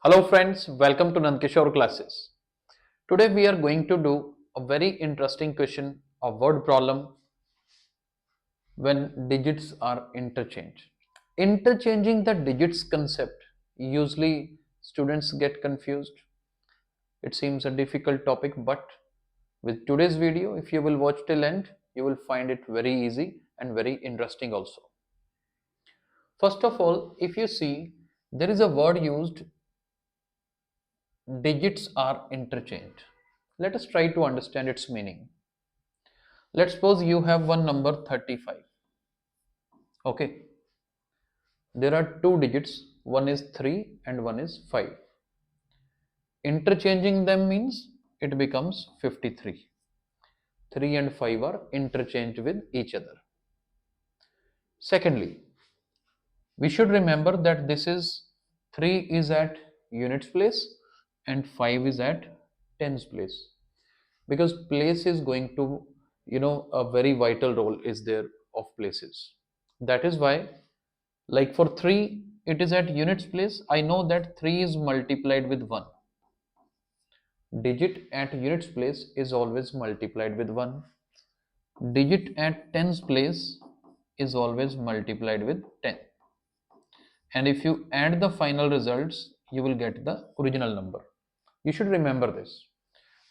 Hello friends, welcome to NAND Kishore classes. Today we are going to do a very interesting question of word problem when digits are interchanged. Interchanging the digits concept, usually students get confused. It seems a difficult topic, but with today's video, if you will watch till end, you will find it very easy and very interesting also. First of all, if you see, there is a word used, digits are interchanged. Let us try to understand its meaning. Let's suppose you have one number 35. Okay, there are two digits, one is 3 and one is 5. Interchanging them means it becomes 53. 3 and 5 are interchanged with each other. Secondly, we should remember that this is 3 is at units place and 5 is at tens place, because place is going to, a very vital role is there of places. That is why, like for 3 it is at units place, I know that 3 is multiplied with 1. Digit at units place is always multiplied with 1. Digit at tens place is always multiplied with 10. And if you add the final results, you will get the original number. You should remember this.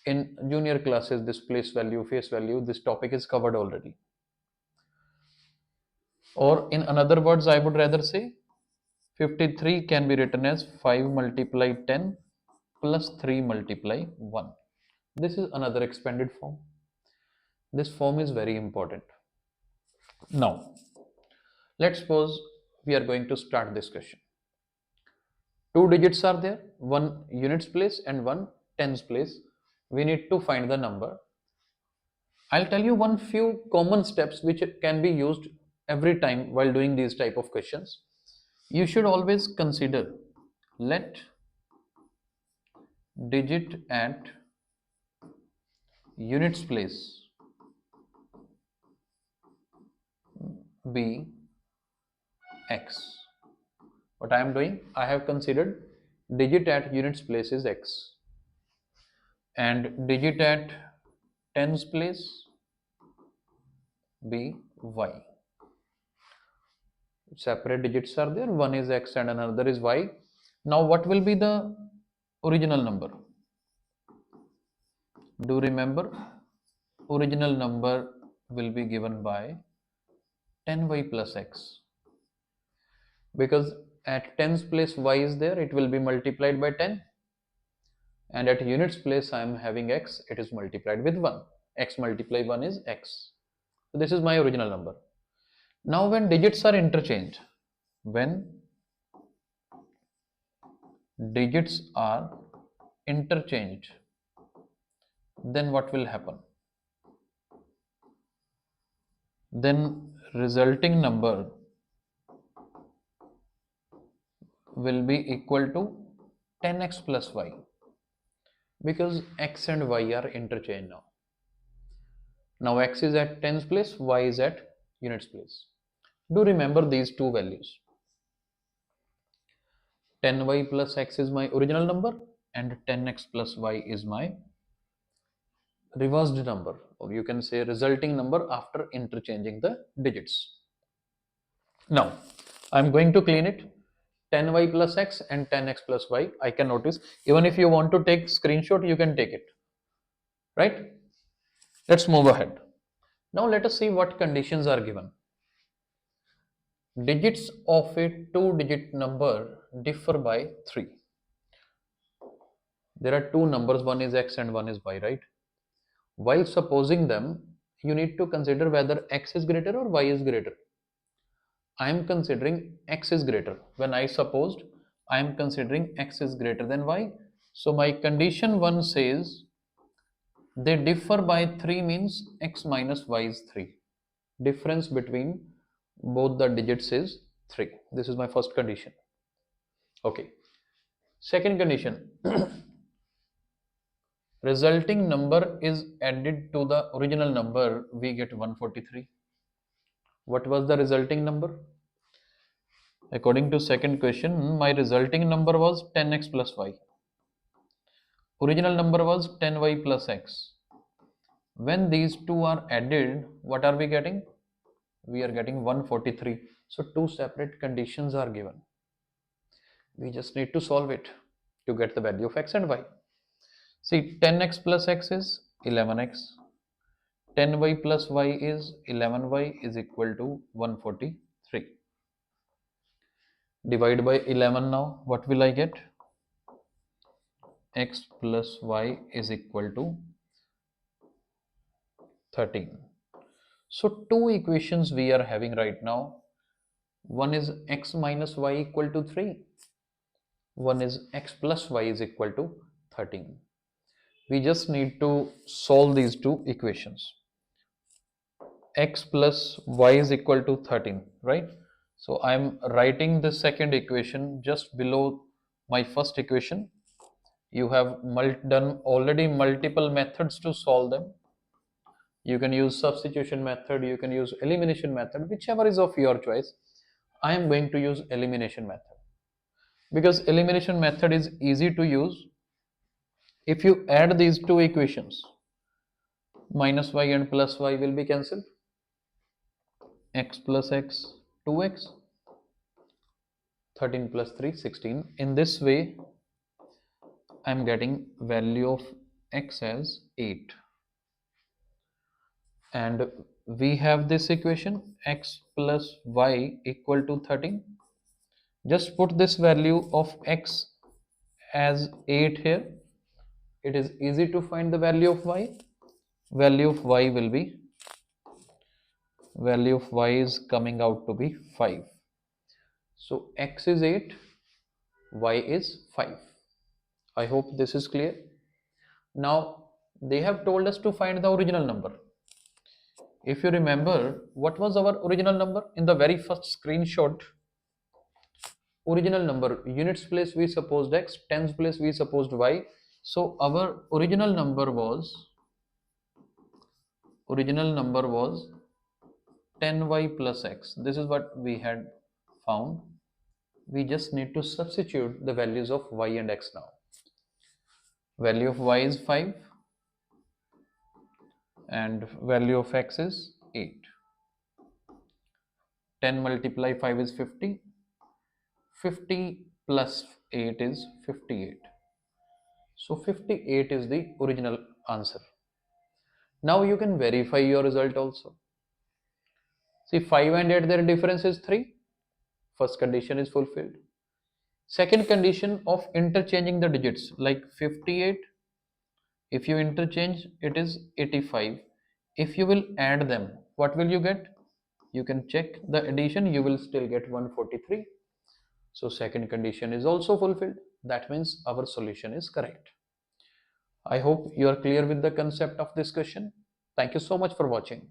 In junior classes, this place value, face value, this topic is covered already. Or in another words, I would rather say 53 can be written as 5 multiply 10 plus 3 multiply 1. This is another expanded form. This form is very important. Now, let's suppose we are going to start this question. Two digits are there, one units place and one tens place. We need to find the number. I'll tell you one few common steps which can be used every time while doing these type of questions. You should always consider, let digit at units place be x. What I am doing, I have considered digit at units place is x and digit at tens place be y. Separate digits are there, one is x and another is y. Now what will be the original number? Do remember, original number will be given by 10y plus x, because at tens place y is there, it will be multiplied by 10, and at units place I am having x, it is multiplied with 1. X multiply 1 is x. So this is my original number. Now when digits are interchanged, when digits are interchanged, then what will happen? Then resulting number will be equal to 10x plus y, because x and y are interchanged now. Now x is at tens place, y is at units place. Do remember these two values. 10y plus x is my original number and 10x plus y is my reversed number, or you can say resulting number after interchanging the digits. Now I'm going to clean it. 10y plus x and 10x plus y, I can notice. Even if you want to take screenshot, you can take it, right? Let's move ahead. Now let us see what conditions are given. Digits of a two-digit number differ by 3. There are two numbers, one is x and one is y, right? While supposing them, you need to consider whether x is greater or y is greater. I am considering x is greater. When I supposed, I am considering x is greater than y. So my condition 1 says they differ by 3 means x minus y is 3. Difference between both the digits is 3. This is my first condition. Okay. Second condition. Resulting number is added to the original number, we get 143. What was the resulting number? According to second question, my resulting number was 10x plus y. Original number was 10y plus x. When these two are added, what are we getting? We are getting 143. So two separate conditions are given. We just need to solve it to get the value of x and y. See, 10x plus x is 11x. 10y plus y is 11y is equal to 143. Divide by 11 now. What will I get? X plus y is equal to 13. So two equations we are having right now. One is x minus y equal to 3. One is x plus y is equal to 13. We just need to solve these two equations. X plus y is equal to 13, right? So I'm writing the second equation just below my first equation. You have done already multiple methods to solve them. You can use substitution method, you can use elimination method, whichever is of your choice. I am going to use elimination method because elimination method is easy to use. If you add these two equations, minus y and plus y will be cancelled. X plus x, 2x, 13 plus 3, 16. In this way, I am getting value of x as 8. And we have this equation x plus y equal to 13. Just put this value of x as 8 here. It is easy to find the value of y. Value of y will be, value of y is coming out to be 5. So x is 8, y is 5. I hope this is clear. Now they have told us to find the original number. If you remember, what was our original number in the very first screenshot? Original number, units place we supposed x, tens place we supposed y. So our original number was 10y plus x. This is what we had found. We just need to substitute the values of y and x now. Value of y is 5 and value of x is 8. 10 multiply 5 is 50. 50 plus 8 is 58. So 58 is the original answer. Now you can verify your result also. See, 5 and 8, their difference is 3. First condition is fulfilled. Second condition of interchanging the digits, like 58, if you interchange, it is 85. If you will add them, what will you get? You can check the addition, you will still get 143. So second condition is also fulfilled. That means our solution is correct. I hope you are clear with the concept of this question. Thank you so much for watching.